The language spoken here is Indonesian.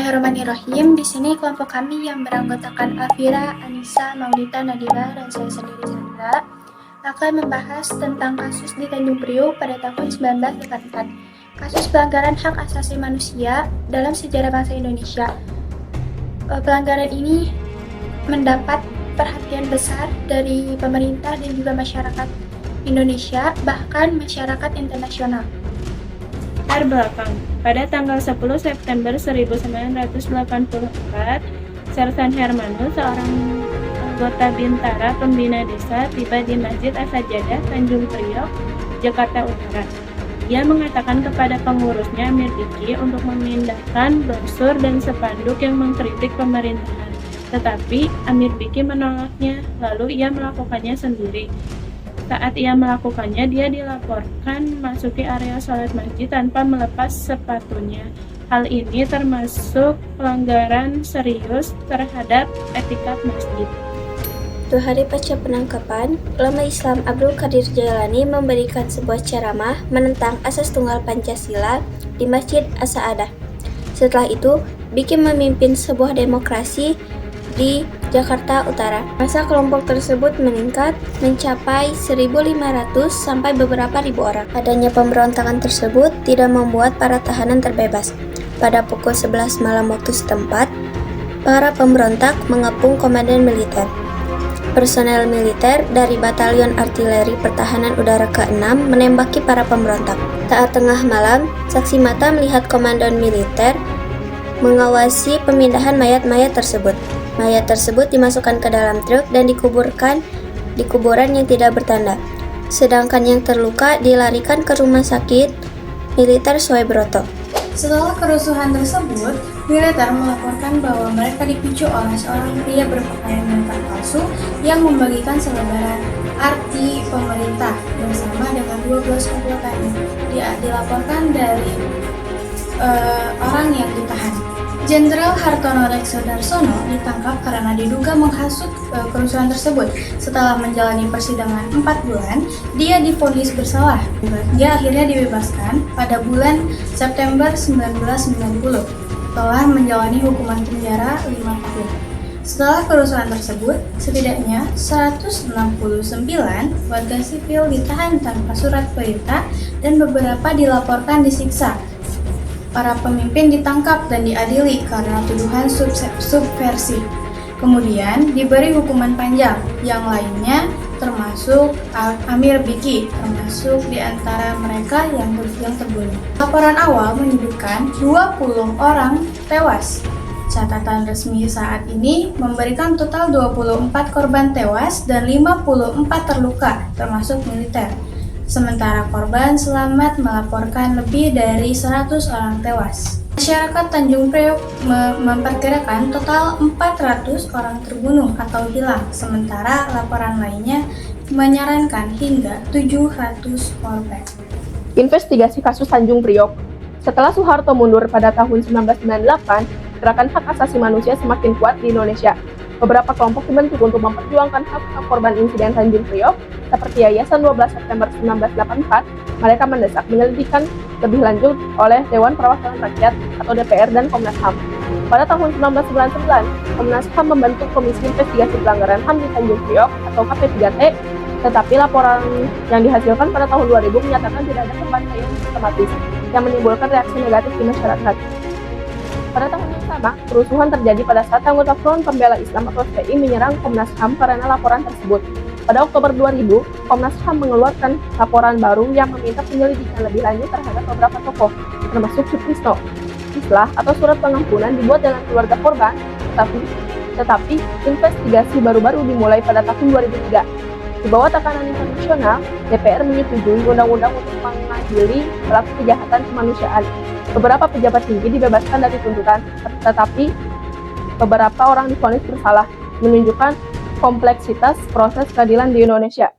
Bismillahirrahmanirrahim. Di sini kelompok kami yang beranggotakan Alfira, Anissa, Maulita, Nadira, dan saya sendiri Sandra akan membahas tentang kasus di Tanjung Priok pada tahun 1944. Kasus pelanggaran hak asasi manusia dalam sejarah bangsa Indonesia. Pelanggaran ini mendapat perhatian besar dari pemerintah dan juga masyarakat Indonesia, bahkan masyarakat internasional. Terbelakang, pada tanggal 10 September 1984, Sersan Hermanus, seorang anggota Bintara Pembina Desa, tiba di Masjid As-Sajadah, Tanjung Priok, Jakarta Utara. Ia mengatakan kepada pengurusnya, Amir Biki, untuk memindahkan brosur dan spanduk yang mengkritik pemerintahan. Tetapi Amir Biki menolaknya, lalu ia melakukannya sendiri. Saat ia melakukannya, dia dilaporkan memasuki area sholat masjid tanpa melepas sepatunya. Hal ini termasuk pelanggaran serius terhadap etika masjid. 2 hari pasca penangkapan, ulama Islam Abdul Qadir Jailani memberikan sebuah ceramah menentang asas tunggal Pancasila di Masjid As-Saadah. Setelah itu, Biki memimpin sebuah demokrasi di Jakarta Utara. Masa kelompok tersebut meningkat mencapai 1.500 sampai beberapa ribu orang. Adanya pemberontakan tersebut tidak membuat para tahanan terbebas. Pada pukul 11 malam waktu setempat, para pemberontak mengepung komandan militer. Personel militer dari Batalion Artileri Pertahanan Udara ke-6 menembaki para pemberontak. Saat tengah malam, saksi mata melihat komandan militer mengawasi pemindahan mayat-mayat tersebut. Mayat tersebut dimasukkan ke dalam truk dan dikuburkan di kuburan yang tidak bertanda. Sedangkan yang terluka dilarikan ke rumah sakit militer Suwebroto. Setelah kerusuhan tersebut, militer melaporkan bahwa mereka dipicu oleh seorang pria berpakaian militer palsu yang membagikan selebaran arti pemerintah bersama dengan 12 komplotannya. Dia dilaporkan dari orang yang ditahan. Jenderal Hartono Rekso-Darsono ditangkap karena diduga menghasut kerusuhan tersebut. Setelah menjalani persidangan 4 bulan, dia divonis bersalah. Dia akhirnya dibebaskan pada bulan September 1990 setelah menjalani hukuman penjara 5 tahun. Setelah kerusuhan tersebut, setidaknya 169 warga sipil ditahan tanpa surat perintah dan beberapa dilaporkan disiksa. Para pemimpin ditangkap dan diadili karena tuduhan subversi. Kemudian diberi hukuman panjang. Yang lainnya termasuk Amir Biki, termasuk di antara mereka yang terbunuh. Laporan awal menyebutkan 20 orang tewas. Catatan resmi saat ini memberikan total 24 korban tewas dan 54 terluka, termasuk militer. Sementara korban selamat melaporkan lebih dari 100 orang tewas. Masyarakat Tanjung Priok memperkirakan total 400 orang terbunuh atau hilang, sementara laporan lainnya menyarankan hingga 700 korban. Investigasi kasus Tanjung Priok. Setelah Soeharto mundur pada tahun 1998, gerakan hak asasi manusia semakin kuat di Indonesia. Beberapa kelompok dibentuk untuk memperjuangkan hak-hak korban insiden Tanjung Priok, seperti Yayasan 12 September 1984. Mereka mendesak penyelidikan lebih lanjut oleh Dewan Perwakilan Rakyat atau DPR dan Komnas HAM. Pada tahun 1999, Komnas HAM membentuk Komisi Investigasi Pelanggaran HAM di Tanjung Priok atau KP3T, tetapi laporan yang dihasilkan pada tahun 2000 menyatakan tidak ada pembantaian sistematis yang menimbulkan reaksi negatif di masyarakat. Pada tahun yang sama, kerusuhan terjadi pada saat anggota Front Pembela Islam atau FPI menyerang Komnas HAM karena laporan tersebut. Pada Oktober 2000, Komnas HAM mengeluarkan laporan baru yang meminta penyelidikan lebih lanjut terhadap beberapa tokoh, termasuk Sutrisno. Islah atau surat pengampunan dibuat dalam keluarga korban, tetapi investigasi baru-baru dimulai pada tahun 2003. Di bawah tekanan internasional, DPR menyetujui undang-undang untuk mengadili pelaku kejahatan kemanusiaan. Beberapa pejabat tinggi dibebaskan dari tuntutan, tetapi beberapa orang divonis bersalah, menunjukkan kompleksitas proses keadilan di Indonesia.